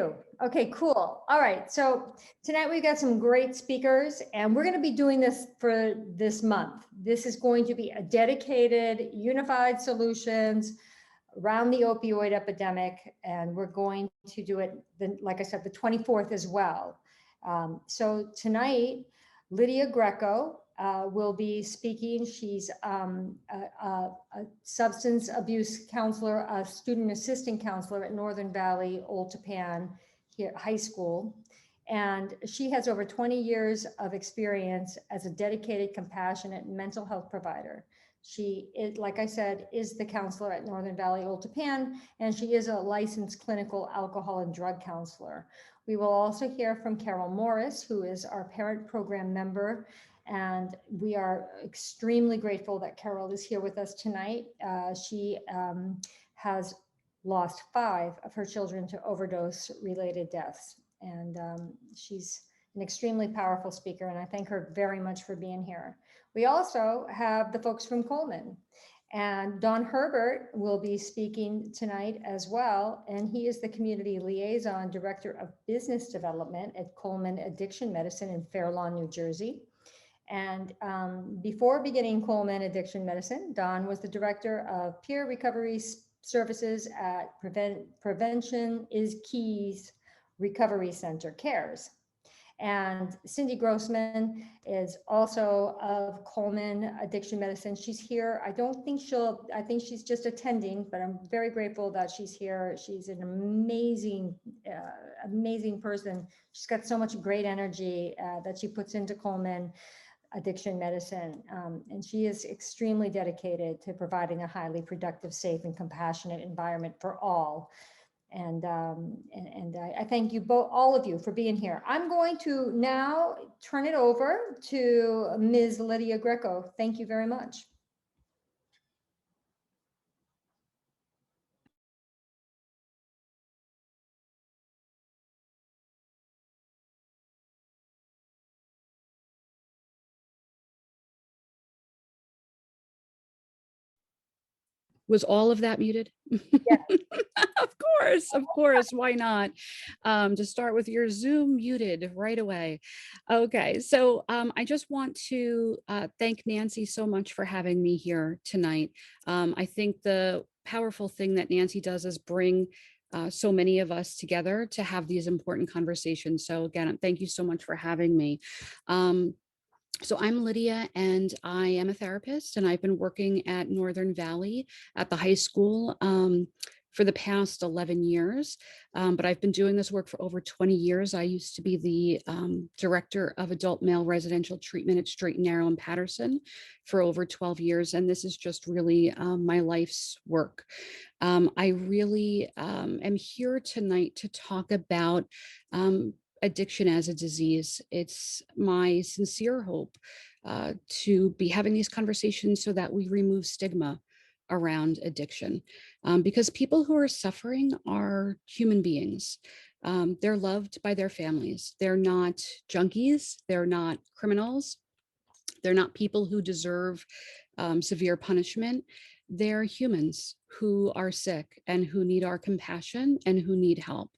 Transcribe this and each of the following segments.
you. Okay, cool. All right. So tonight we've got some great speakers, and we're going to be doing this for this month. This is going to be a dedicated, unified solutions around the opioid epidemic, and we're going to do it, like I said, the 24th as well. So tonight, Lydia Greco will be speaking. She's a substance abuse counselor, a student assistant counselor at Northern Valley Old Tappan here, high school. And she has over 20 years of experience as a dedicated, compassionate mental health provider. She is, like I said, is the counselor at Northern Valley Old Tappan, and she is a licensed clinical alcohol and drug counselor. We will also hear from Carol Morris, who is our parent program member, and we are extremely grateful that Carol is here with us tonight. She has lost 5 of her children to overdose-related deaths, and she's an extremely powerful speaker, and I thank her very much for being here. We also have the folks from Coleman, and Don Herbert will be speaking tonight as well, and he is the Community Liaison Director of Business Development at Coleman Addiction Medicine in Fair Lawn, New Jersey. And before beginning Coleman Addiction Medicine, Don was the Director of Peer Recovery Services at Prevention is Key's Recovery Center, CARES. And Cindy Grossman is also of Coleman Addiction Medicine. She's here. I think she's just attending, but I'm very grateful that she's here. She's an amazing, amazing person. She's got so much great energy that she puts into Coleman Addiction Medicine. And she is extremely dedicated to providing a highly productive, safe, and compassionate environment for all. And I thank you both, all of you, for being here. I'm going to now turn it over to Ms. Lydia Greco. Thank you very much. Was all of that muted? Yeah. Of course, why not? To start with your Zoom muted right away. Okay, so I just want to thank Nancy so much for having me here tonight. I think the powerful thing that Nancy does is bring so many of us together to have these important conversations. So again, thank you so much for having me. So I'm Lydia, and I am a therapist, and I've been working at Northern Valley at the high school for the past 11 years. But I've been doing this work for over 20 years. I used to be the director of adult male residential treatment at Straight and Narrow in Patterson for over 12 years. And this is just really my life's work. I really am here tonight to talk about addiction as a disease. It's my sincere hope to be having these conversations so that we remove stigma around addiction, because people who are suffering are human beings. They're loved by their families. They're not junkies. They're not criminals. They're not people who deserve severe punishment. They're humans who are sick and who need our compassion and who need help.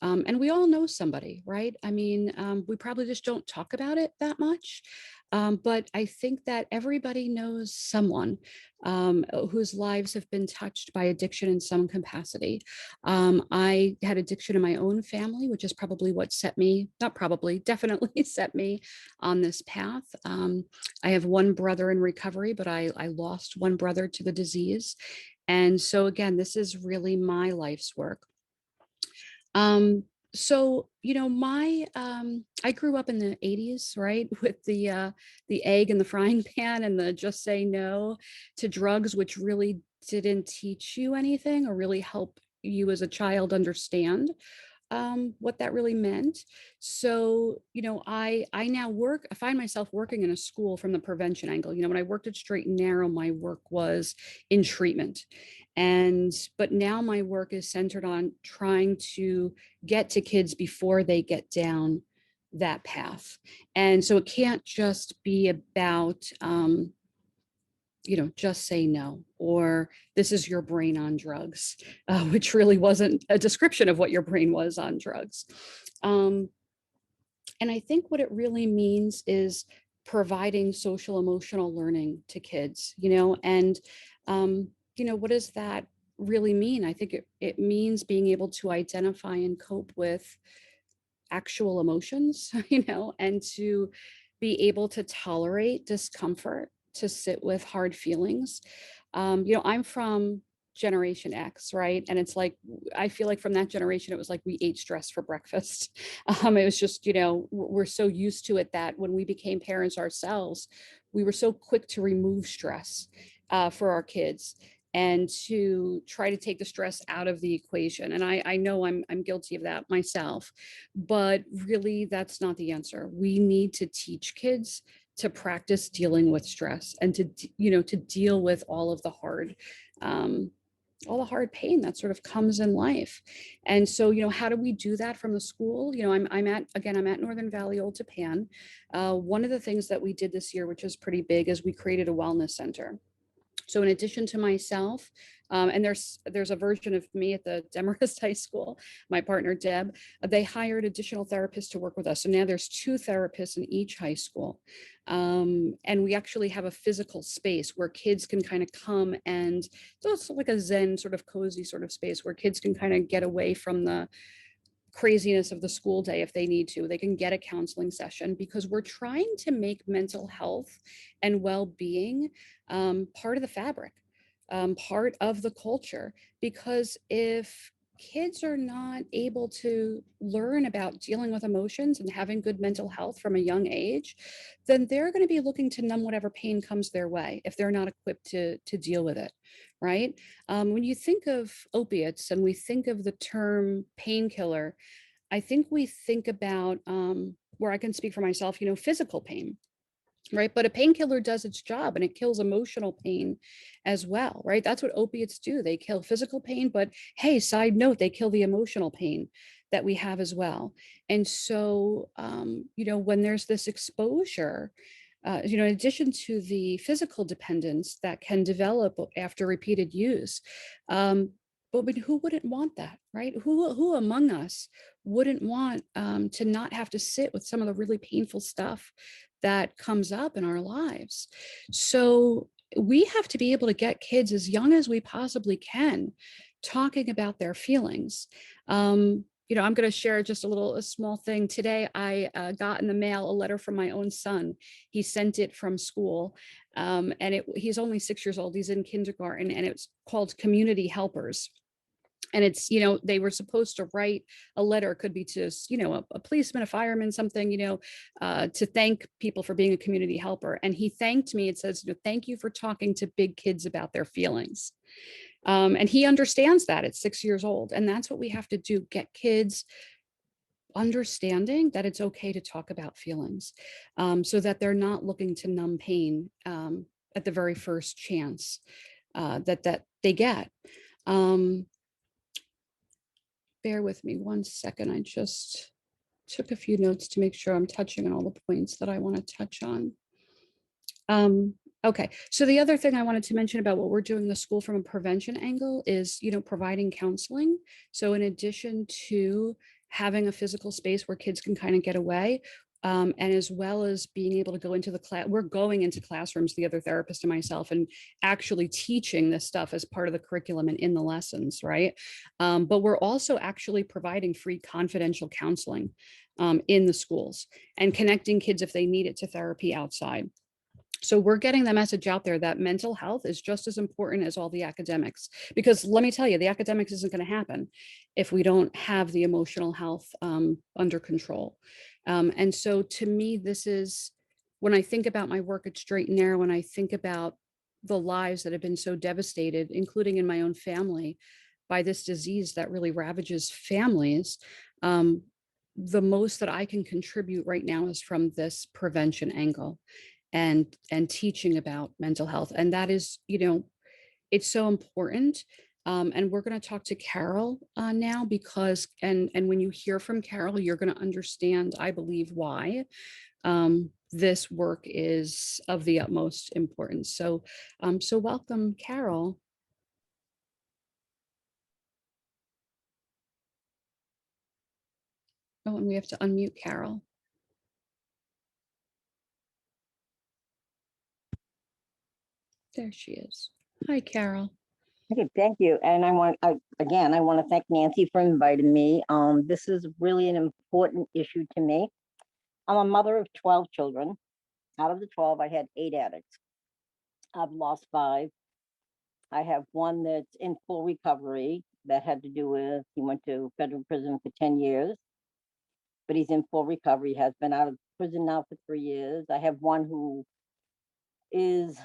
And we all know somebody, right? I mean, we probably just don't talk about it that much. But I think that everybody knows someone whose lives have been touched by addiction in some capacity. I had addiction in my own family, which is probably what set me, not probably, definitely set me on this path. I have one brother in recovery, but I lost one brother to the disease. And so again, this is really my life's work. So, you know, I grew up in the 80s, right? With the egg in the frying pan and the just say no to drugs, which really didn't teach you anything or really help you as a child understand what that really meant. So, you know, I find myself working in a school from the prevention angle. You know, when I worked at Straight and Narrow, my work was in treatment. But now my work is centered on trying to get to kids before they get down that path. And so it can't just be about just say no, or this is your brain on drugs, which really wasn't a description of what your brain was on drugs. And I think what it really means is providing social emotional learning to kids, and, what does that really mean? I think it means being able to identify and cope with actual emotions, and to be able to tolerate discomfort, to sit with hard feelings. I'm from Generation X, right? And it's like, I feel like from that generation, it was like we ate stress for breakfast. It was just, we're so used to it that when we became parents ourselves, we were so quick to remove stress for our kids and to try to take the stress out of the equation. And I know I'm guilty of that myself, but really that's not the answer. We need to teach kids to practice dealing with stress and to deal with um, all the hard pain that sort of comes in life. And so, how do we do that from the school? I'm at Northern Valley Old Japan. One of the things that we did this year, which is pretty big, is we created a wellness center. So in addition to myself, and there's a version of me at the Demarest High School, my partner Deb, they hired additional therapists to work with us. So now there's 2 therapists in each high school. And we actually have a physical space where kids can kind of come, and so it's like a Zen sort of cozy sort of space where kids can kind of get away from the craziness of the school day. If they need to, they can get a counseling session, because we're trying to make mental health and well-being part of the fabric, part of the culture. Because if kids are not able to learn about dealing with emotions and having good mental health from a young age, then they're going to be looking to numb whatever pain comes their way if they're not equipped to deal with it, right? When you think of opiates and we think of the term painkiller, I think we think about, where I can speak for myself, physical pain, right? But a painkiller does its job and it kills emotional pain as well, right? That's what opiates do. They kill physical pain, but hey, side note, they kill the emotional pain that we have as well. And so, when there's this exposure, in addition to the physical dependence that can develop after repeated use, but who wouldn't want that, right? Who among us wouldn't want to not have to sit with some of the really painful stuff that comes up in our lives? So we have to be able to get kids as young as we possibly can talking about their feelings. I'm going to share just a small thing. Today, I got in the mail a letter from my own son. He sent it from school, and he's only 6 years old. He's in kindergarten, and it's called Community Helpers. And it's, they were supposed to write a letter, could be to, a policeman, a fireman, something, to thank people for being a community helper. And he thanked me. It says, thank you for talking to big kids about their feelings. And he understands that at 6 years old. And that's what we have to do, get kids understanding that it's okay to talk about feelings, so that they're not looking to numb pain at the very first chance that they get. Bear with me 1 second. I just took a few notes to make sure I'm touching on all the points that I want to touch on. Okay, so the other thing I wanted to mention about what we're doing in the school from a prevention angle is, providing counseling. So in addition to having a physical space where kids can kind of get away, and as well as being able to go into the class, we're going into classrooms, the other therapist and myself, and actually teaching this stuff as part of the curriculum and in the lessons, right? But we're also actually providing free confidential counseling in the schools and connecting kids if they need it to therapy outside. So we're getting the message out there that mental health is just as important as all the academics, because let me tell you, the academics isn't going to happen if we don't have the emotional health under control. And so to me, this is, when I think about my work at Straight and Narrow, when I think about the lives that have been so devastated, including in my own family, by this disease that really ravages families, the most that I can contribute right now is from this prevention angle and teaching about mental health. And that is, it's so important. And we're going to talk to Carol now, because and when you hear from Carol, you're going to understand, I believe, why. this work is of the utmost importance. So welcome, Carol. Oh, and we have to unmute Carol. There she is. Hi, Carol. Okay, thank you. And I want to thank Nancy for inviting me. This is really an important issue to me. I'm a mother of 12 children. Out of the 12, I had 8 addicts. I've lost 5. I have one that's in full recovery. That had to do with, he went to federal prison for 10 years, but he's in full recovery, has been out of prison now for 3 years. I have one who is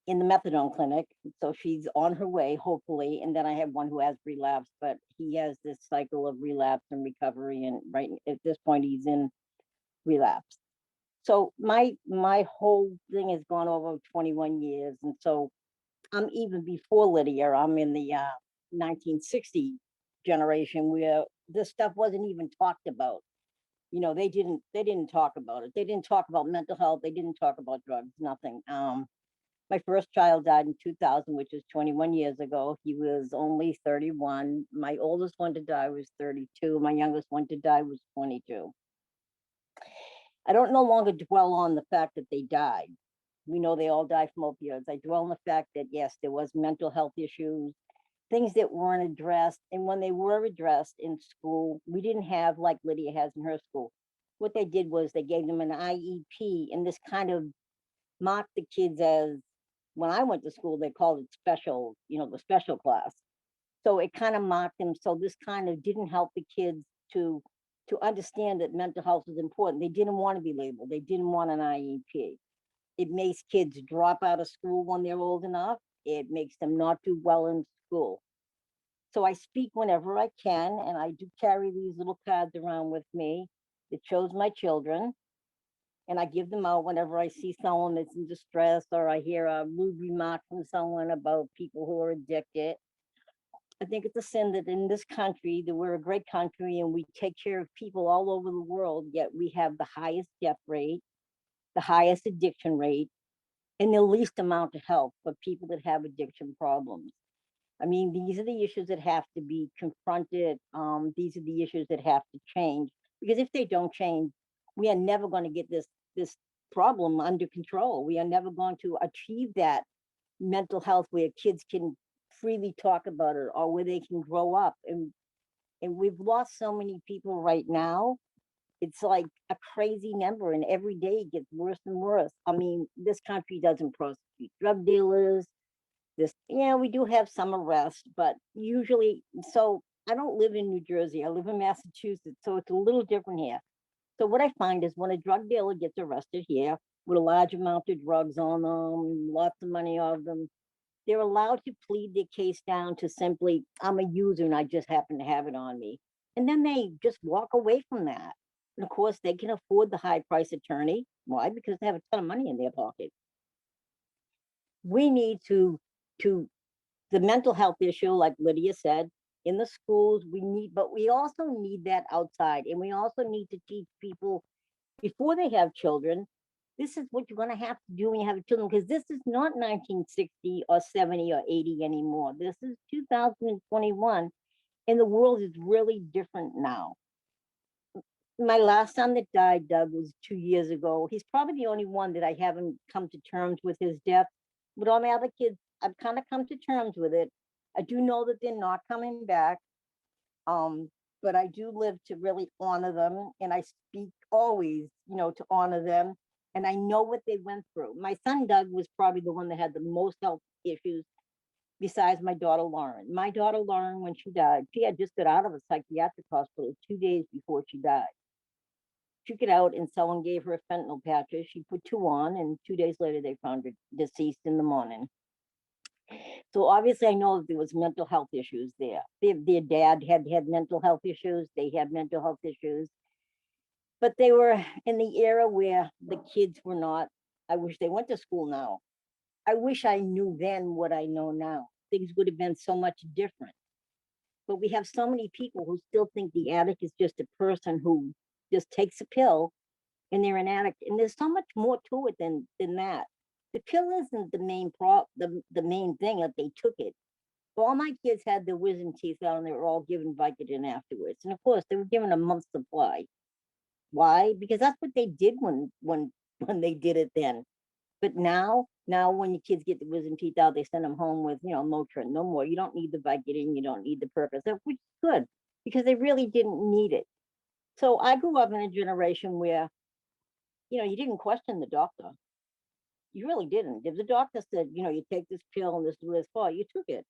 in the methadone clinic, so she's on her way, hopefully. And then I have one who has relapsed, but he has this cycle of relapse and recovery, and right at this point he's in relapse. So my whole thing has gone over 21 years, and so I'm even before Lydia. I'm in the 1960 generation where this stuff wasn't even talked about. You know, they didn't talk about it. They didn't talk about mental health. They didn't talk about drugs, nothing. My first child died in 2000, which is 21 years ago. He was only 31. My oldest one to die was 32. My youngest one to die was 22. I don't no longer dwell on the fact that they died. We know they all die from opioids. I dwell on the fact that, yes, there was mental health issues, things that weren't addressed. And when they were addressed in school, we didn't have, like Lydia has in her school. What they did was they gave them an IEP, and this kind of mocked the kids as, when I went to school, they called it special, the special class. So it kind of mocked them. So this kind of didn't help the kids to understand that mental health is important. They didn't want to be labeled. They didn't want an IEP. It makes kids drop out of school when they're old enough. It makes them not do well in school. So I speak whenever I can, and I do carry these little cards around with me that shows my children. And I give them out whenever I see someone that's in distress, or I hear a rude remark from someone about people who are addicted. I think it's a sin that in this country, that we're a great country and we take care of people all over the world, yet we have the highest death rate, the highest addiction rate, and the least amount of help for people that have addiction problems. I mean, these are the issues that have to be confronted. These are the issues that have to change, because if they don't change, we are never going to get this problem under control. We are never going to achieve that mental health where kids can freely talk about it, or where they can grow up. And we've lost so many people right now. It's like a crazy number, and every day it gets worse and worse. I mean, this country doesn't prosecute drug dealers. We do have some arrests, but usually, so I don't live in New Jersey. I live in Massachusetts, so it's a little different here. So what I find is when a drug dealer gets arrested here with a large amount of drugs on them, lots of money of them, they're allowed to plead their case down to simply, I'm a user and I just happen to have it on me. And then they just walk away from that. And of course, they can afford the high price attorney. Why? Because they have a ton of money in their pocket. We need to the mental health issue, like Lydia said, in the schools, but we also need that outside. And we also need to teach people before they have children, this is what you're going to have to do when you have children, because this is not 1960 or 70 or 80 anymore. This is 2021, and the world is really different now. My last son that died, Doug, was 2 years ago. He's probably the only one that I haven't come to terms with his death. With all my other kids, I've kind of come to terms with it. I do know that they're not coming back. But I do live to really honor them, and I speak always, to honor them. And I know what they went through. My son Doug was probably the one that had the most health issues besides my daughter Lauren. My daughter Lauren, when she died, she had just got out of a psychiatric hospital 2 days before she died. She got out and someone gave her fentanyl patches. She put 2 on, and 2 days later they found her deceased in the morning. So obviously I know there was mental health issues there. Their dad had mental health issues. They had mental health issues. But they were in the era where the kids were not. I wish they went to school now. I wish I knew then what I know now. Things would have been so much different. But we have so many people who still think the addict is just a person who just takes a pill and they're an addict. And there's so much more to it than that. The pill isn't the main thing that they took it. All my kids had their wisdom teeth out and they were all given Vicodin afterwards. And of course, they were given a month's supply. Why? Because that's what they did when they did it then. But now when your kids get the wisdom teeth out, they send them home with, Motrin, no more. You don't need the Vicodin, you don't need the Percocet, which is good because they really didn't need it. So I grew up in a generation where, you didn't question the doctor. You really didn't. If the doctor said, you take this pill and this is what it's for, you took it.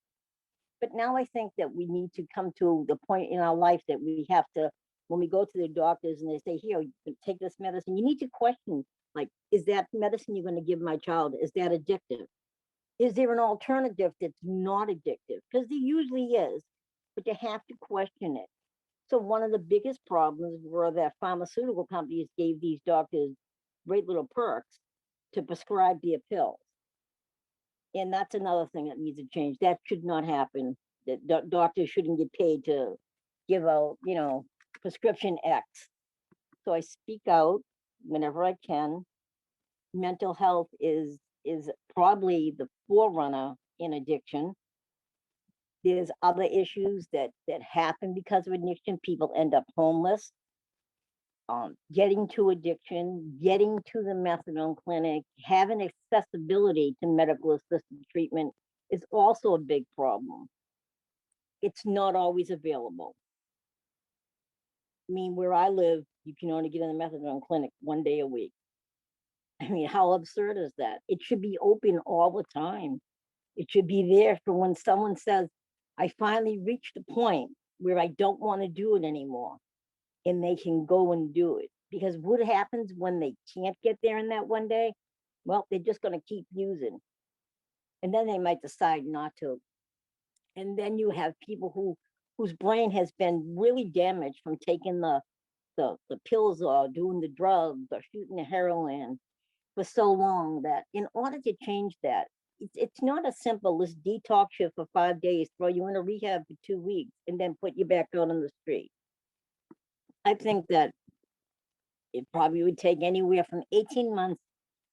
But now I think that we need to come to the point in our life that we have to, when we go to the doctors and they say, here, you take this medicine, you need to question, like, is that medicine you're going to give my child, is that addictive? Is there an alternative that's not addictive? Because there usually is, but you have to question it. So one of the biggest problems were that pharmaceutical companies gave these doctors great little perks to prescribe their pills. And that's another thing that needs to change. That should not happen. That doctors shouldn't get paid to give out, prescription X. So I speak out whenever I can. Mental health is probably the forerunner in addiction. There's other issues that happen because of addiction. People end up homeless. Getting to addiction, getting to the methadone clinic, having accessibility to medical assisted treatment is also a big problem. It's not always available. I mean, where I live, you can only get in the methadone clinic 1 day a week. I mean, how absurd is that? It should be open all the time. It should be there for when someone says, I finally reached a point where I don't want to do it anymore, and they can go and do it. Because what happens when they can't get there in that 1 day? Well, they're just going to keep using. And then they might decide not to. And then you have people whose brain has been really damaged from taking the pills or doing the drugs or shooting the heroin for so long, that in order to change that, it's not as simple as detox you for 5 days, throw you in a rehab for 2 weeks, and then put you back out on the street. I think that it probably would take anywhere from 18 months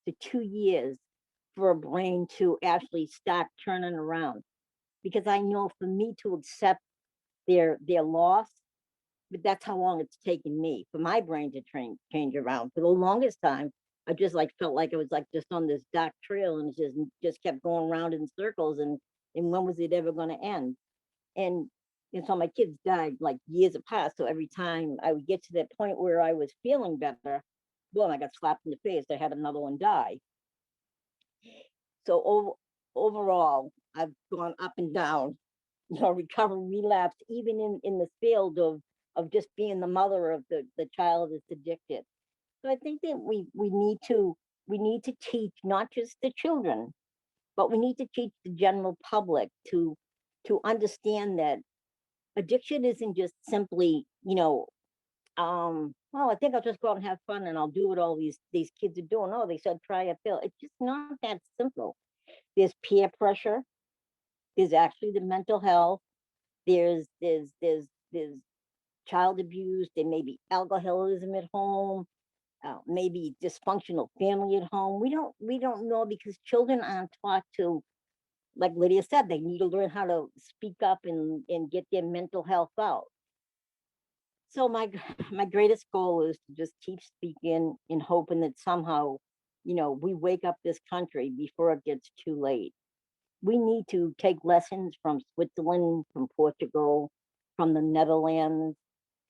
to 2 years for a brain to actually start turning around. Because I know for me to accept their loss, but that's how long it's taken me for my brain to change around. For the longest time, I just felt like I was just on this dark trail, and it just kept going around in circles, and when was it ever going to end? And so my kids died years apart. So every time I would get to that point where I was feeling better, boom, I got slapped in the face. I had another one die. So overall, I've gone up and down, recovery, relapse, even in the field of just being the mother of the child that's addicted. So I think that we need to teach not just the children, but we need to teach the general public to understand that addiction isn't just simply, well, I think I'll just go out and have fun and I'll do what all these kids are doing. Oh, they said try a pill. It's just not that simple. There's peer pressure. There's actually the mental health. There's child abuse. There may be alcoholism at home. Maybe dysfunctional family at home. We don't know, because children aren't taught to, like Lydia said, they need to learn how to speak up and get their mental health out. So my greatest goal is to just keep speaking and hoping that somehow, we wake up this country before it gets too late. We need to take lessons from Switzerland, from Portugal, from the Netherlands,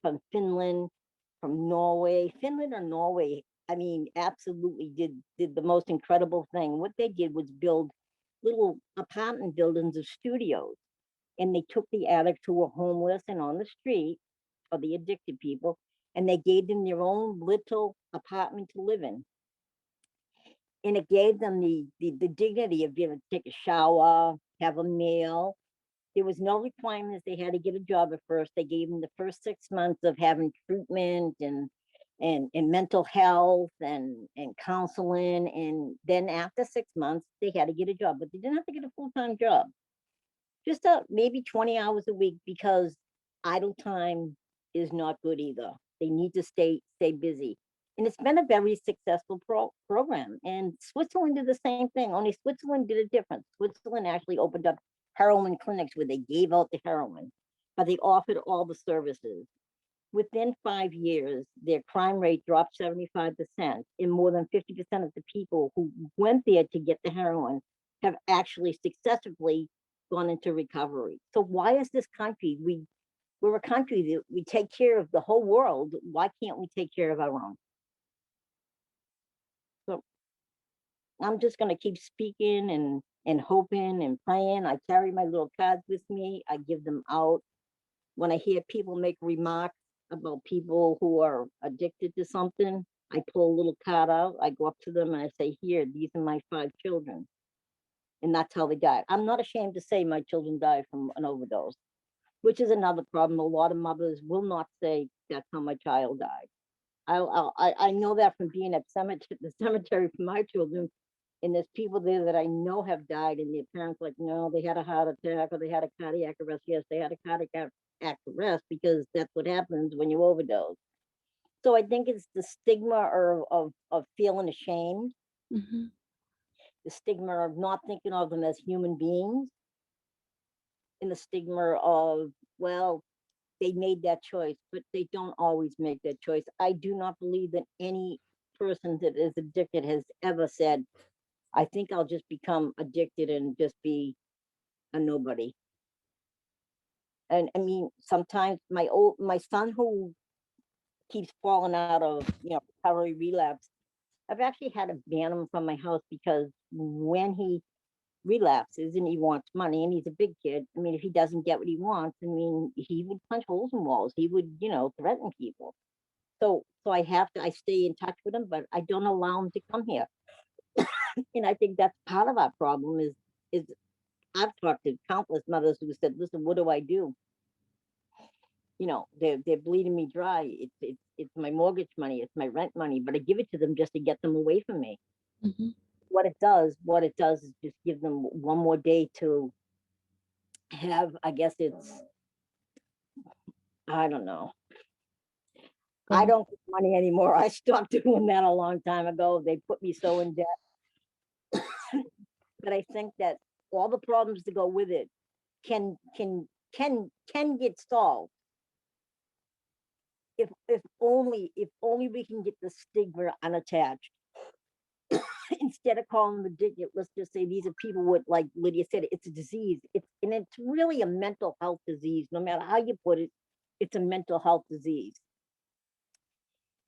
from Finland, from Norway. Finland or Norway, I mean, absolutely did the most incredible thing. What they did was build little apartment buildings of studios, and they took the addicts who were homeless and on the street, or the addicted people, and they gave them their own little apartment to live in. And it gave them the dignity of being able to take a shower, have a meal. There was no requirements. They had to get a job at first. They gave them the first 6 months of having treatment and mental health and counseling. And then after 6 months, they had to get a job, but they didn't have to get a full-time job. Just maybe 20 hours a week, because idle time is not good either. They need to stay busy. And it's been a very successful program. And Switzerland did the same thing, only Switzerland did it different. Switzerland actually opened up heroin clinics where they gave out the heroin, but they offered all the services. Within 5 years, their crime rate dropped 75%, and more than 50% of the people who went there to get the heroin have actually successfully gone into recovery. So why is this country, we're a country that we take care of the whole world. Why can't we take care of our own? So I'm just going to keep speaking and hoping and praying. I carry my little cards with me. I give them out. When I hear people make remarks about people who are addicted to something, I pull a little card out. I go up to them and I say, here, these are my 5 children. And that's how they died. I'm not ashamed to say my children died from an overdose, which is another problem. A lot of mothers will not say that's how my child died. I know that from being at the cemetery for my children, and there's people there that I know have died, and their parents like, no, they had a heart attack or they had a cardiac arrest. Yes, they had a cardiac arrest because that's what happens when you overdose. So I think it's the stigma of feeling ashamed, Mhm. the stigma of not thinking of them as human beings, and the stigma of, well, they made that choice, but they don't always make that choice. I do not believe that any person that is addicted has ever said, I think I'll just become addicted and just be a nobody. And I mean, sometimes my son who keeps falling out of, recovery relapse, I've actually had to ban him from my house because when he relapses and he wants money and he's a big kid, I mean, if he doesn't get what he wants, I mean, he would punch holes in walls. He would, threaten people. So I stay in touch with him, but I don't allow him to come here. And I think that's part of our problem is I've talked to countless mothers who said, listen, what do I do? They're bleeding me dry. It's my mortgage money, it's my rent money, but I give it to them just to get them away from me. Mhm. What it does is just give them one more day to have, I guess I don't know. I don't get money anymore. I stopped doing that a long time ago. They put me so in debt. But I think that all the problems that go with it can get solved if only we can get the stigma unattached. Instead of calling them addicted, let's just say these are people with, like Lydia said, it's a disease. It's really a mental health disease. No matter how you put it, it's a mental health disease.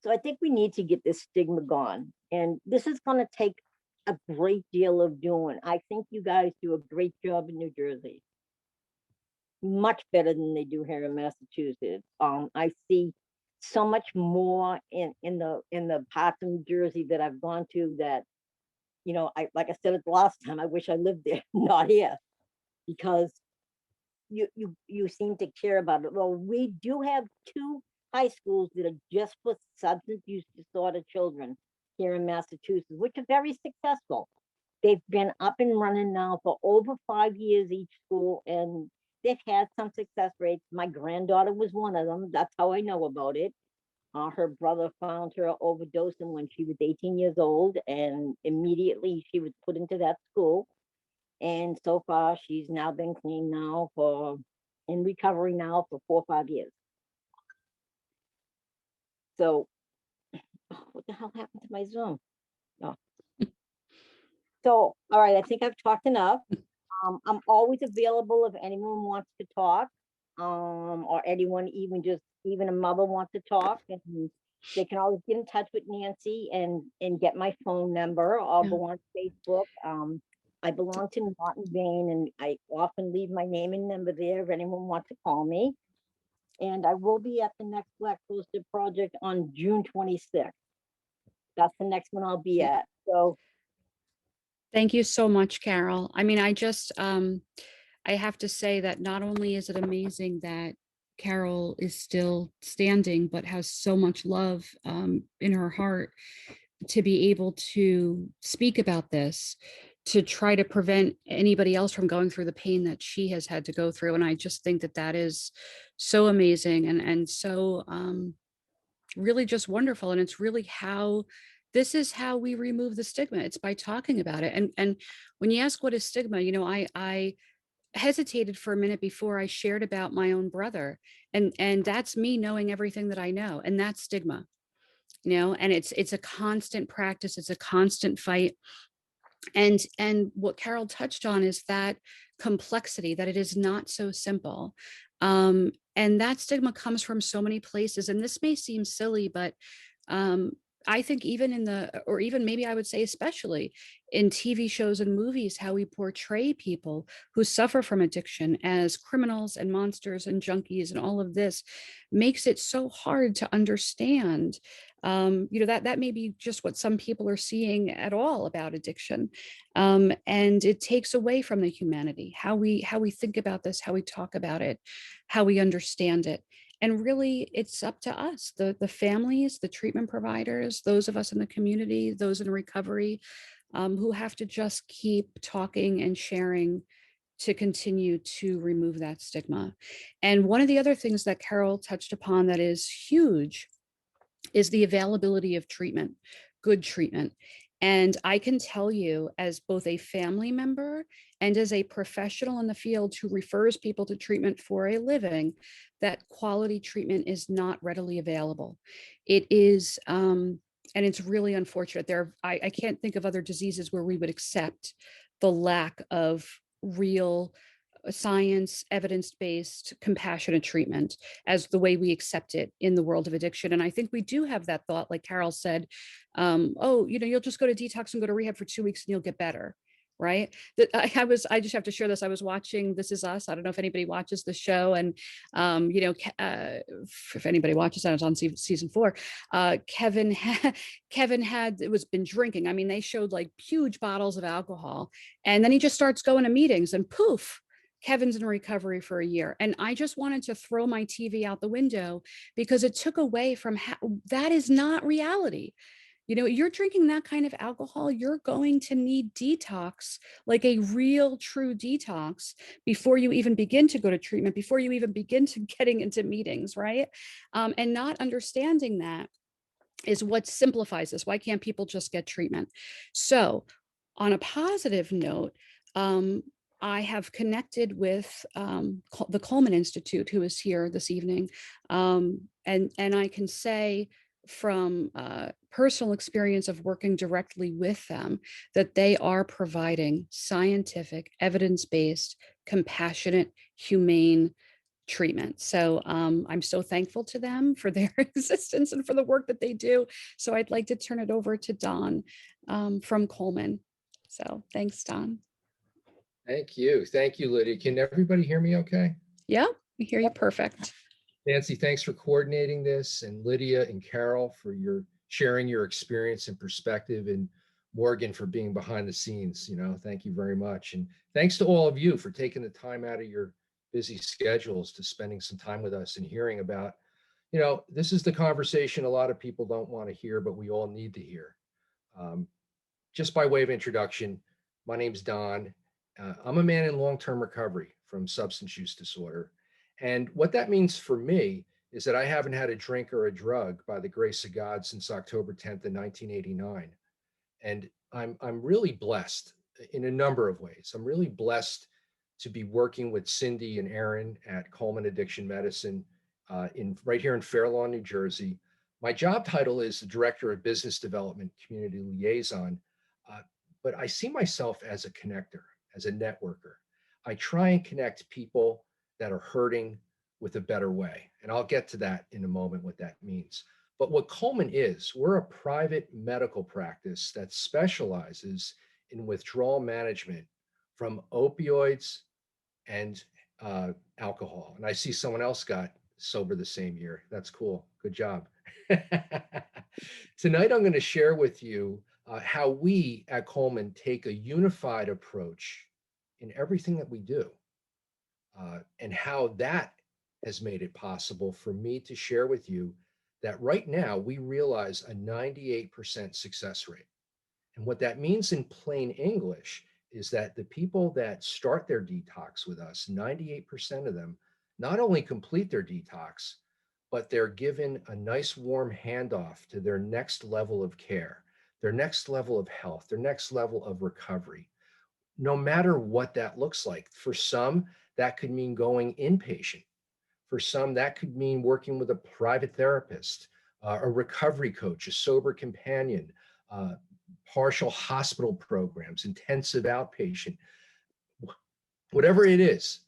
So I think we need to get this stigma gone. And this is going to take a great deal of doing. I think you guys do a great job in New Jersey. Much better than they do here in Massachusetts. I see so much more in the parts of New Jersey that I've gone to that, like I said it the last time, I wish I lived there, not here, because you seem to care about it. Well, we do have 2 high schools that are just for substance use disorder children here in Massachusetts, which are very successful. They've been up and running now for over 5 years each school, and they've had some success rates. My granddaughter was one of them. That's how I know about it. Her brother found her overdosing when she was 18 years old, and immediately she was put into that school. And so far, she's now been clean in recovery now for 4 or 5 years. So, what the hell happened to my Zoom? Oh. So, all right, I think I've talked enough. I'm always available if anyone wants to talk, or anyone, even a mother wants to talk, and they can always get in touch with Nancy and get my phone number. I'll Yeah. go on Facebook. I belong to Not in Vain, and I often leave my name and number there if anyone wants to call me. And I will be at the next Black Poster Project on June 26th. That's the next one I'll be at. So Thank you so much, Carol. I mean, I have to say that not only is it amazing that Carol is still standing, but has so much love in her heart to be able to speak about this, to try to prevent anybody else from going through the pain that she has had to go through. And I just think that that is so amazing and so really just wonderful. And it's really this is how we remove the stigma. It's by talking about it. And when you ask what is stigma, I hesitated for a minute before I shared about my own brother. And that's me knowing everything that I know. And that's stigma, and it's a constant practice. It's a constant fight. And what Carol touched on is that complexity, that it is not so simple. And that stigma comes from so many places. And this may seem silly, but um, I think even or even maybe I would say especially in TV shows and movies, how we portray people who suffer from addiction as criminals and monsters and junkies and all of this makes it so hard to understand. That may be just what some people are seeing at all about addiction. And it takes away from the humanity, how we think about this, how we talk about it, how we understand it. And really, it's up to us, the families, the treatment providers, those of us in the community, those in recovery, who have to just keep talking and sharing to continue to remove that stigma. And one of the other things that Carol touched upon that is huge is the availability of treatment, good treatment. And I can tell you, as both a family member and as a professional in the field who refers people to treatment for a living, that quality treatment is not readily available. It is, and it's really unfortunate. I can't think of other diseases where we would accept the lack of real science, evidence-based, compassionate treatment as the way we accept it in the world of addiction. And I think we do have that thought, like Carol said, you'll just go to detox and go to rehab for 2 weeks and you'll get better. Right. I just have to share this. I was watching This Is Us. I don't know if anybody watches the show. And, if anybody watches that, it's on season 4. Kevin had been drinking. I mean, they showed like huge bottles of alcohol. And then he just starts going to meetings and poof, Kevin's in recovery for a year. And I just wanted to throw my TV out the window because it took away from that is not reality. You're drinking that kind of alcohol, you're going to need detox, like a real true detox, before you even begin to go to treatment, before you even begin to getting into meetings, right? And not understanding that is what simplifies this. Why can't people just get treatment? So on a positive note, I have connected with the Coleman Institute, who is here this evening. And I can say from personal experience of working directly with them that they are providing scientific, evidence-based, compassionate, humane treatment. So I'm so thankful to them for their existence and for the work that they do. So I'd like to turn it over to Don from Coleman. So thanks, Don. Thank you. Thank you, Lydia. Can everybody hear me okay? Yeah, I hear you perfect. Nancy, thanks for coordinating this, and Lydia and Carol for sharing your experience and perspective, and Morgan for being behind the scenes. Thank you very much. And thanks to all of you for taking the time out of your busy schedules to spending some time with us and hearing about, this is the conversation a lot of people don't want to hear, but we all need to hear. Just by way of introduction, my name's Don. I'm a man in long-term recovery from substance use disorder. And what that means for me is that I haven't had a drink or a drug by the grace of God since October 10th of 1989. And I'm really blessed in a number of ways. I'm really blessed to be working with Cindy and Aaron at Coleman Addiction Medicine right here in Fair Lawn, New Jersey. My job title is the Director of Business Development, Community Liaison, but I see myself as a connector, as a networker. I try and connect people that are hurting with a better way. And I'll get to that in a moment, what that means. But what Coleman is, we're a private medical practice that specializes in withdrawal management from opioids and alcohol. And I see someone else got sober the same year. That's cool. Good job. Tonight, I'm going to share with you how we at Coleman take a unified approach in everything that we do, and how that has made it possible for me to share with you that right now we realize a 98% success rate. And what that means in plain English is that the people that start their detox with us, 98% of them not only complete their detox, but they're given a nice warm handoff to their next level of care, their next level of health, their next level of recovery, no matter what that looks like. For some, that could mean going inpatient. For some, that could mean working with a private therapist, a recovery coach, a sober companion, uh, partial hospital programs, intensive outpatient, whatever it is.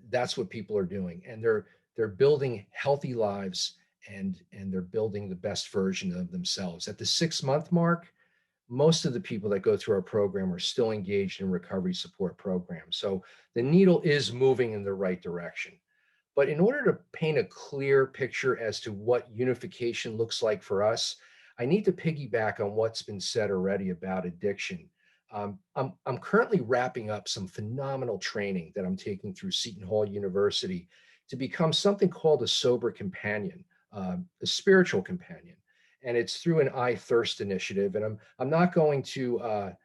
That's what people are doing, and they're building healthy lives, and they're building the best version of themselves. At the 6-month mark, most of the people that go through our program are still engaged in recovery support programs. So the needle is moving in the right direction. But in order to paint a clear picture as to what unification looks like for us, I need to piggyback on what's been said already about addiction. I'm currently wrapping up some phenomenal training that I'm taking through Seton Hall University to become something called a sober companion, a spiritual companion. And it's through an I Thirst initiative. And I'm not going to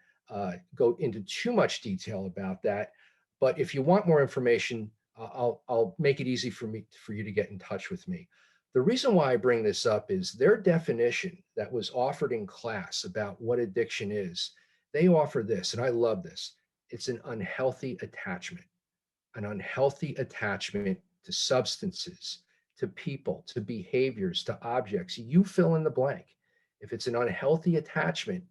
go into too much detail about that. But if you want more information, I'll make it easy for you to get in touch with me. The reason why I bring this up is their definition that was offered in class about what addiction is. They offer this, and I love this. It's an unhealthy attachment to substances, to people, to behaviors, to objects. You fill in the blank. If it's an unhealthy attachment,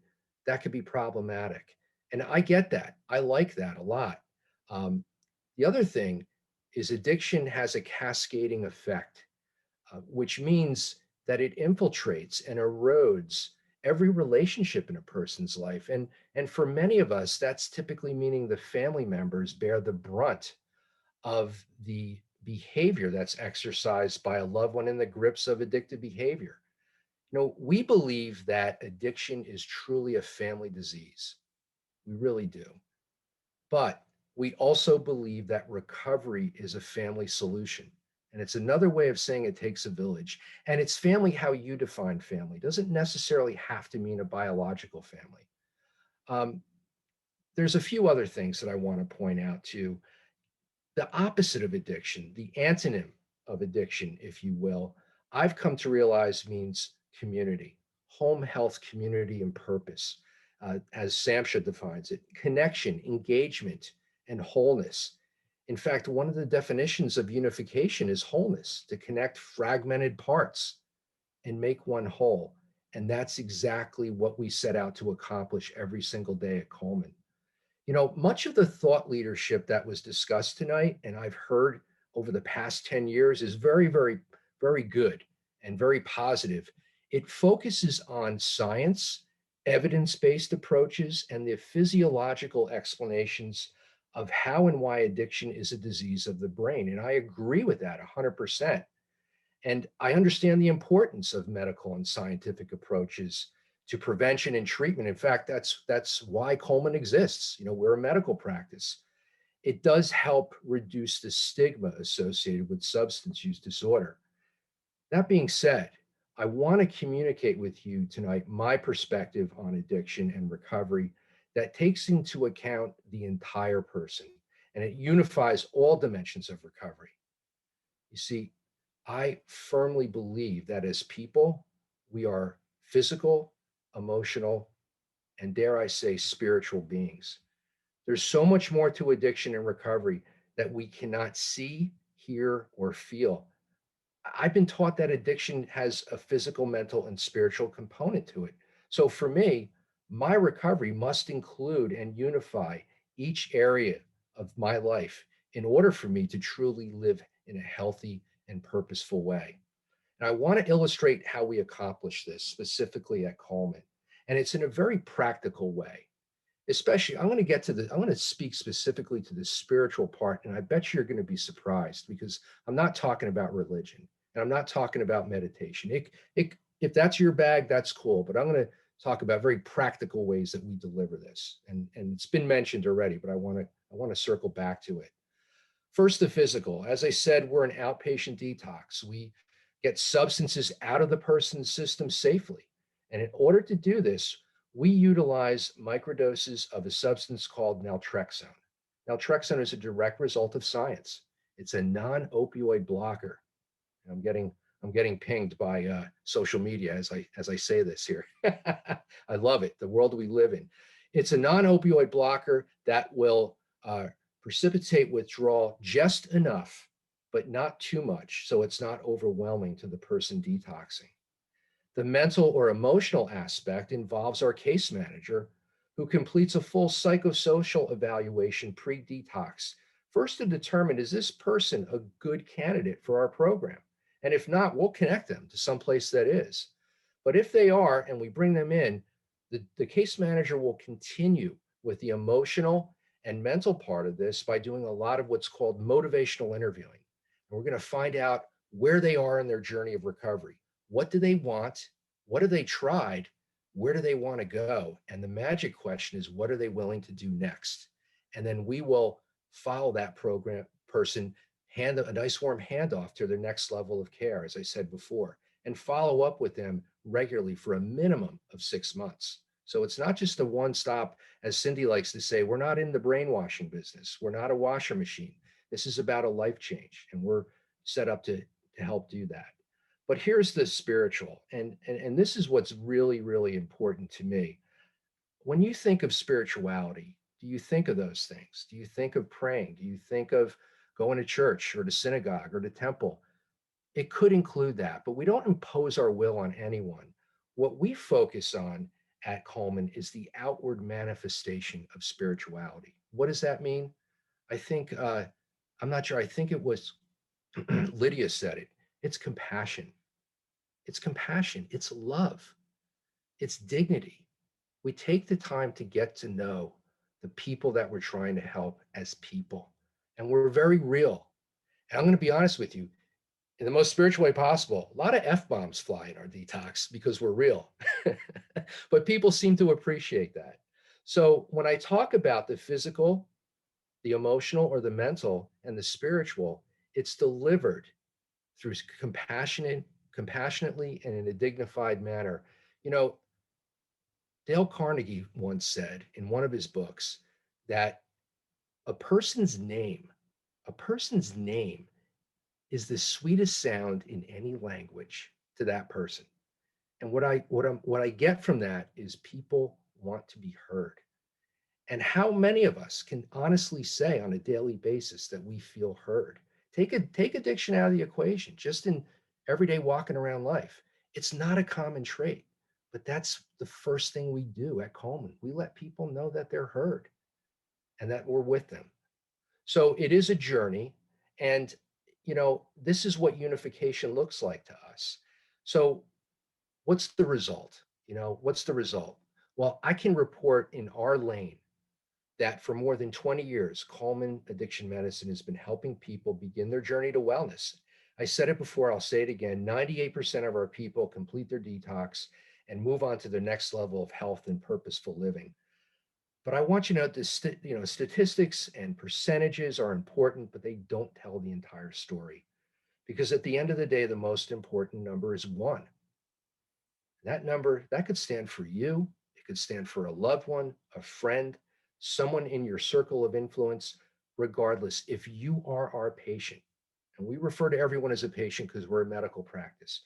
that could be problematic. And I get that. I like that a lot. The other thing is addiction has a cascading effect, which means that it infiltrates and erodes every relationship in a person's life. And for many of us, that's typically meaning the family members bear the brunt of the behavior that's exercised by a loved one in the grips of addictive behavior. We believe that addiction is truly a family disease. We really do. But we also believe that recovery is a family solution. And it's another way of saying it takes a village. And it's family how you define family. Doesn't necessarily have to mean a biological family. There's a few other things that I want to point out too. The opposite of addiction, the antonym of addiction, if you will, I've come to realize means community, home health, community, and purpose, as Samsha defines it, connection, engagement, and wholeness. In fact, one of the definitions of unification is wholeness, to connect fragmented parts and make one whole. And that's exactly what we set out to accomplish every single day at Coleman. Much of the thought leadership that was discussed tonight, and I've heard over the past 10 years, is very, very, very good and very positive. It focuses on science, evidence-based approaches, and the physiological explanations of how and why addiction is a disease of the brain. And I agree with that 100%. And I understand the importance of medical and scientific approaches to prevention and treatment. In fact, that's why Coleman exists. We're a medical practice. It does help reduce the stigma associated with substance use disorder. That being said, I want to communicate with you tonight my perspective on addiction and recovery that takes into account the entire person, and it unifies all dimensions of recovery. You see, I firmly believe that as people, we are physical, emotional, and dare I say, spiritual beings. There's so much more to addiction and recovery that we cannot see, hear, or feel. I've been taught that addiction has a physical, mental, and spiritual component to it. So for me, my recovery must include and unify each area of my life in order for me to truly live in a healthy and purposeful way. And I want to illustrate how we accomplish this specifically at Coleman. And it's in a very practical way. Especially, I'm going to speak specifically to the spiritual part, and I bet you're going to be surprised because I'm not talking about religion and I'm not talking about meditation. If that's your bag, that's cool, but I'm going to talk about very practical ways that we deliver this. And it's been mentioned already, but I want to circle back to it. First, the physical. As I said, we're an outpatient detox. We get substances out of the person's system safely. And in order to do this, we utilize microdoses of a substance called naltrexone. Naltrexone is a direct result of science. It's a non-opioid blocker. I'm getting I'm getting pinged by social media as I say this here. I love it, the world we live in. It's a non-opioid blocker that will precipitate withdrawal just enough, but not too much, so it's not overwhelming to the person detoxing. The mental or emotional aspect involves our case manager, who completes a full psychosocial evaluation pre-detox, first to determine, is this person a good candidate for our program? And if not, we'll connect them to someplace that is. But if they are, and we bring them in, the case manager will continue with the emotional and mental part of this by doing a lot of what's called motivational interviewing. And we're going to find out where they are in their journey of recovery. What do they want? What have they tried? Where do they want to go? And the magic question is, what are they willing to do next? And then we will follow that program person, hand a nice warm handoff to their next level of care, as I said before, and follow up with them regularly for a minimum of 6 months. So it's not just a one-stop, as Cindy likes to say, we're not in the brainwashing business. We're not a washer machine. This is about a life change, and we're set up to help do that. But here's the spiritual, and this is what's really, really important to me. When you think of spirituality, do you think of those things? Do you think of praying? Do you think of going to church or to synagogue or to temple? It could include that, but we don't impose our will on anyone. What we focus on at Coleman is the outward manifestation of spirituality. What does that mean? I think, I'm not sure, I think it was Lydia said it. It's compassion. It's compassion. It's love. It's dignity. We take the time to get to know the people that we're trying to help as people. And we're very real. And I'm going to be honest with you, in the most spiritual way possible, a lot of F-bombs fly in our detox because we're real. But people seem to appreciate that. So when I talk about the physical, the emotional, or the mental, and the spiritual, it's delivered through compassionately and in a dignified manner. You know, Dale Carnegie once said in one of his books that a person's name is the sweetest sound in any language to that person. And what I get from that is people want to be heard. And how many of us can honestly say on a daily basis that we feel heard? Take addiction out of the equation, just in everyday walking around life. It's not a common trait, but that's the first thing we do at Coleman. We let people know that they're heard and that we're with them. So it is a journey. And, you know, this is what unification looks like to us. So what's the result? You know, what's the result? Well, I can report in our lane that for more than 20 years, Coleman Addiction Medicine has been helping people begin their journey to wellness. I said it before, I'll say it again, 98% of our people complete their detox and move on to the next level of health and purposeful living. But I want you to know, statistics and percentages are important, but they don't tell the entire story. Because at the end of the day, the most important number is 1. That number, that could stand for you. It could stand for a loved one, a friend, someone in your circle of influence. Regardless, if you are our patient, and we refer to everyone as a patient because we're a medical practice,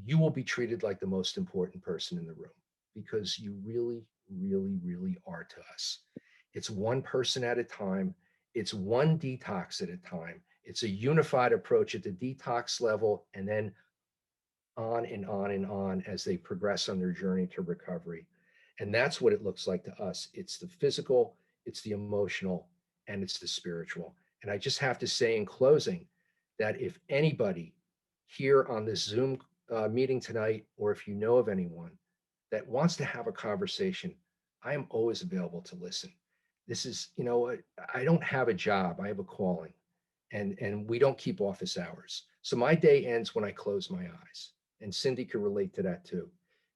you will be treated like the most important person in the room because you really, really, really are to us. It's one person at a time. It's one detox at a time. It's a unified approach at the detox level, and then on and on and on as they progress on their journey to recovery. And that's what it looks like to us. It's the physical, it's the emotional, and it's the spiritual. And I just have to say in closing that if anybody here on this Zoom meeting tonight, or if you know of anyone that wants to have a conversation, I am always available to listen. This is, you know, I don't have a job, I have a calling, and we don't keep office hours. So my day ends when I close my eyes. And Cindy can relate to that too.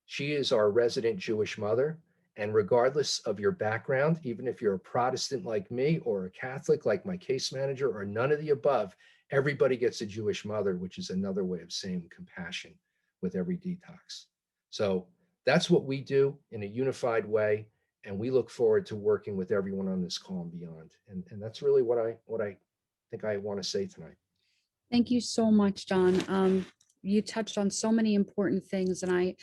She is our resident Jewish mother. And regardless of your background, even if you're a Protestant like me or a Catholic like my case manager or none of the above, everybody gets a Jewish mother, which is another way of saying compassion with every detox. So that's what we do in a unified way. And we look forward to working with everyone on this call and beyond. And that's really what I think I want to say tonight. Thank you so much, John. you touched on so many important things. And I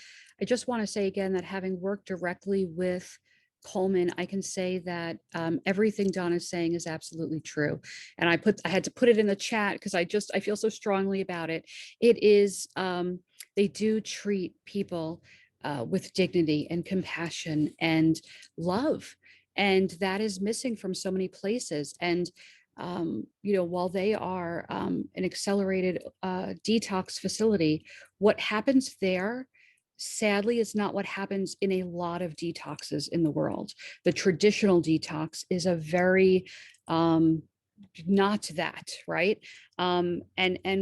just want to say again that having worked directly with Coleman, I can say that everything Don is saying is absolutely true. And I had to put it in the chat because I feel so strongly about it. It is, they do treat people with dignity and compassion and love. And that is missing from so many places. And you know, while they are an accelerated detox facility, what happens there, sadly, is not what happens in a lot of detoxes in the world. The traditional detox is a very not that, right? And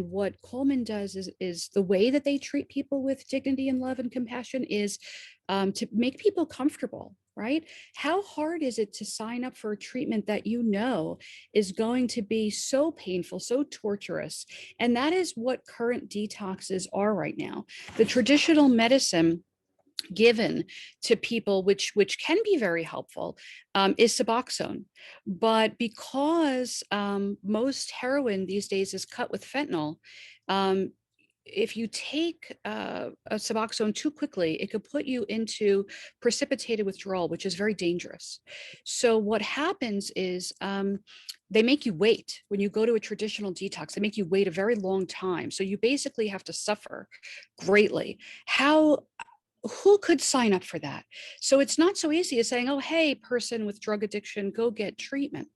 what Coleman does is the way that they treat people with dignity and love and compassion is to make people comfortable, right? How hard is it to sign up for a treatment that you know is going to be so painful, so torturous? And that is what current detoxes are right now. The traditional medicine given to people, which can be very helpful, is Suboxone. But because most heroin these days is cut with fentanyl, if you take a Suboxone too quickly, it could put you into precipitated withdrawal, which is very dangerous. So what happens is they make you wait. When you go to a traditional detox, they make you wait a very long time. So you basically have to suffer greatly. Who could sign up for that? So it's not so easy as saying, oh, hey, person with drug addiction, go get treatment.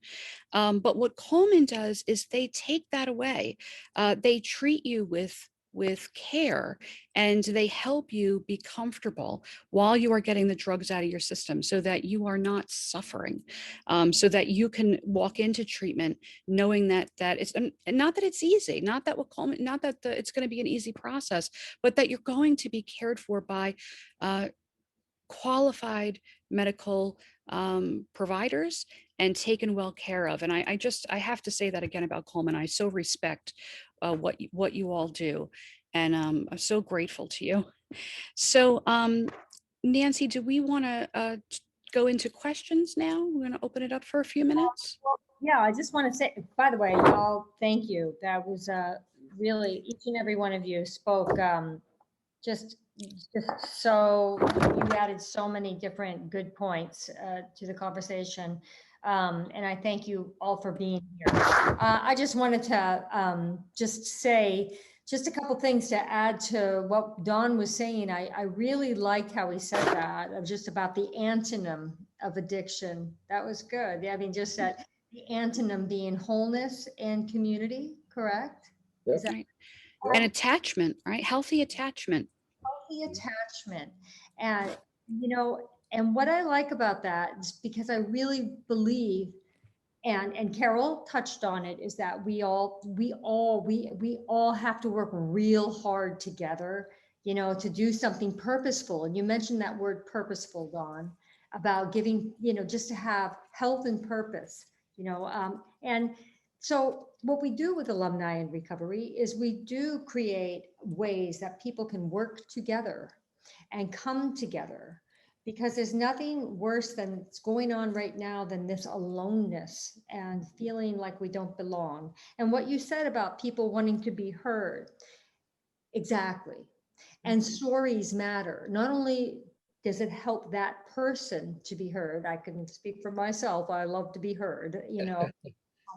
But what Coleman does is they take that away. They treat you with care, and they help you be comfortable while you are getting the drugs out of your system so that you are not suffering, so that you can walk into treatment knowing that it's not that it's easy, not that it's going to be an easy process, but that you're going to be cared for by qualified medical providers and taken well care of. And I have to say that again about Coleman. I so respect what you all do, and I'm so grateful to you. So Nancy, do we want to go into questions now? We're going to open it up for a few minutes. Yeah, I just want to say, by the way, y'all, thank you. That was really, each and every one of you spoke just so, you added so many different good points to the conversation. And I thank you all for being here. I just wanted to just say just a couple things to add to what Don was saying. I really liked how he said that, of just about the antonym of addiction. That was good. I mean, just that the antonym being wholeness and community, correct? Yep. Is that Right. And attachment, right? Healthy attachment. healthy attachment? And, you know, and what I like about that is because I really believe, and Carol touched on it, is that we all have to work real hard together, you know, to do something purposeful. And you mentioned that word purposeful, Dawn, about giving, you know, just to have health and purpose, you know. And so what we do with alumni in recovery is we do create ways that people can work together and come together, because there's nothing worse than what's going on right now than this aloneness and feeling like we don't belong. And what you said about people wanting to be heard, exactly. And stories matter. Not only does it help that person to be heard, I can speak for myself, I love to be heard, you know, a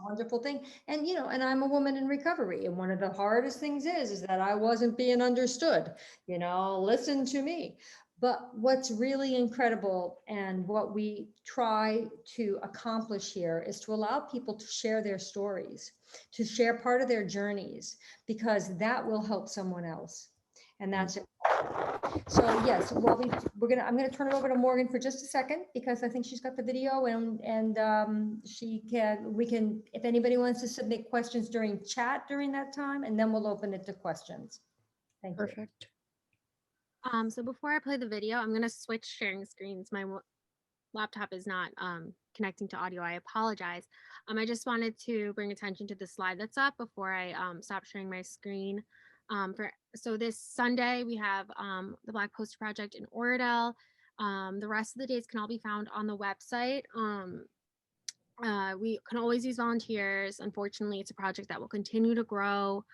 wonderful thing. And, you know, and I'm a woman in recovery, and one of the hardest things is that I wasn't being understood, you know, listen to me. But what's really incredible, and what we try to accomplish here, is to allow people to share their stories, to share part of their journeys, because that will help someone else. And that's it. So yes, well, I'm gonna turn it over to Morgan for just a second, because I think she's got the video, and we can, if anybody wants to submit questions during chat during that time, and then we'll open it to questions. Thank you. Perfect. So before I play the video, I'm going to switch sharing screens. My laptop is not connecting to audio. I apologize. I just wanted to bring attention to the slide that's up before I stop sharing my screen. So this Sunday, we have the Black Poster Project in Oradell. The rest of the days can all be found on the website. We can always use volunteers. Unfortunately, it's a project that will continue to grow.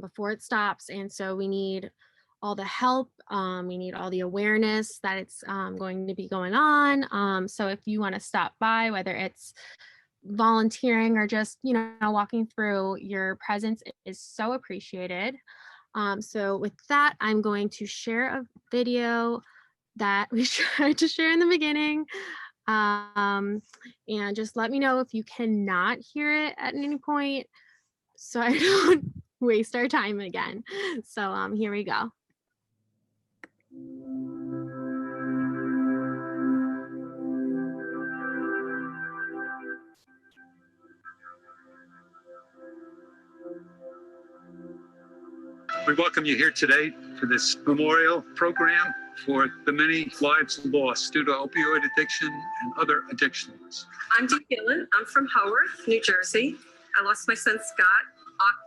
before it stops. And so we need all the help. We need all the awareness that it's going to be going on. So if you want to stop by, whether it's volunteering or just, walking through, your presence is so appreciated. So with that, I'm going to share a video that we tried to share in the beginning. And just let me know if you cannot hear it at any point, so I don't waste our time again. So here we go. We welcome you here today for this memorial program for the many lives lost due to opioid addiction and other addictions. I'm Dee Gillen. I'm from Haworth, New Jersey. I lost my son Scott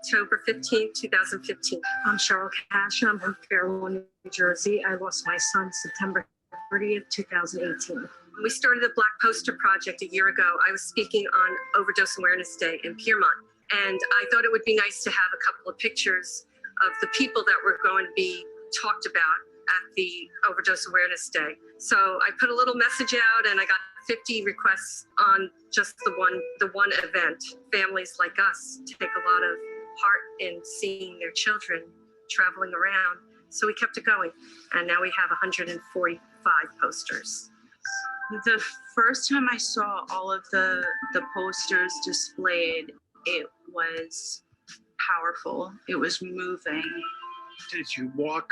October 15, 2015. I'm Cheryl Cash. I'm from Fairlawn, New Jersey. I lost my son September 30th, 2018. We started the Black Poster Project a year ago. I was speaking on Overdose Awareness Day in Piermont, and I thought it would be nice to have a couple of pictures of the people that were going to be talked about at the Overdose Awareness Day. So I put a little message out, and I got 50 requests on just the one event. Families like us take a lot of heart in seeing their children traveling around. So we kept it going, and now we have 145 posters. The first time I saw all of the posters displayed, it was powerful. It was moving. As you walk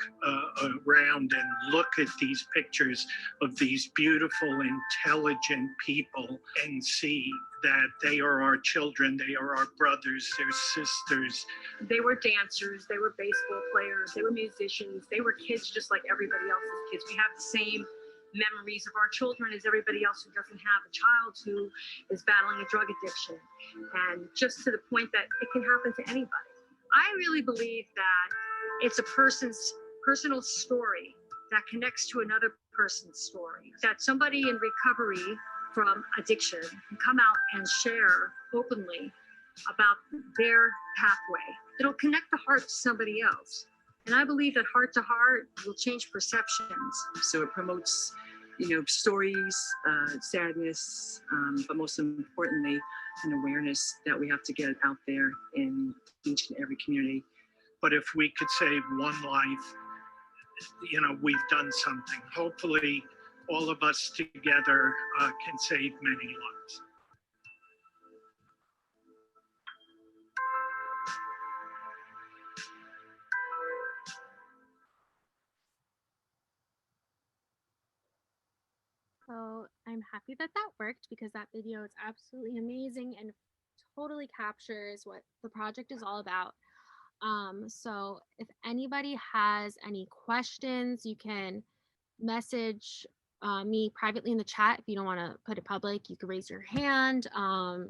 around and look at these pictures of these beautiful, intelligent people and see that they are our children, they are our brothers, their sisters. They were dancers, they were baseball players, they were musicians, they were kids just like everybody else's kids. We have the same memories of our children as everybody else who doesn't have a child who is battling a drug addiction. And just to the point that it can happen to anybody. I really believe that it's a person's personal story that connects to another person's story. That somebody in recovery from addiction can come out and share openly about their pathway. It'll connect the heart to somebody else. And I believe that heart to heart will change perceptions. So it promotes, stories, sadness, but most importantly, an awareness that we have to get out there in each and every community. But if we could save one life, we've done something. Hopefully, all of us together can save many lives. So I'm happy that worked, because that video is absolutely amazing and totally captures what the project is all about. So if anybody has any questions, you can message me privately in the chat. If you don't want to put it public, you can raise your hand.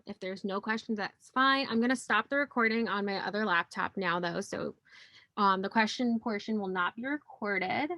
If there's no questions, that's fine. I'm going to stop the recording on my other laptop now, though. So the question portion will not be recorded.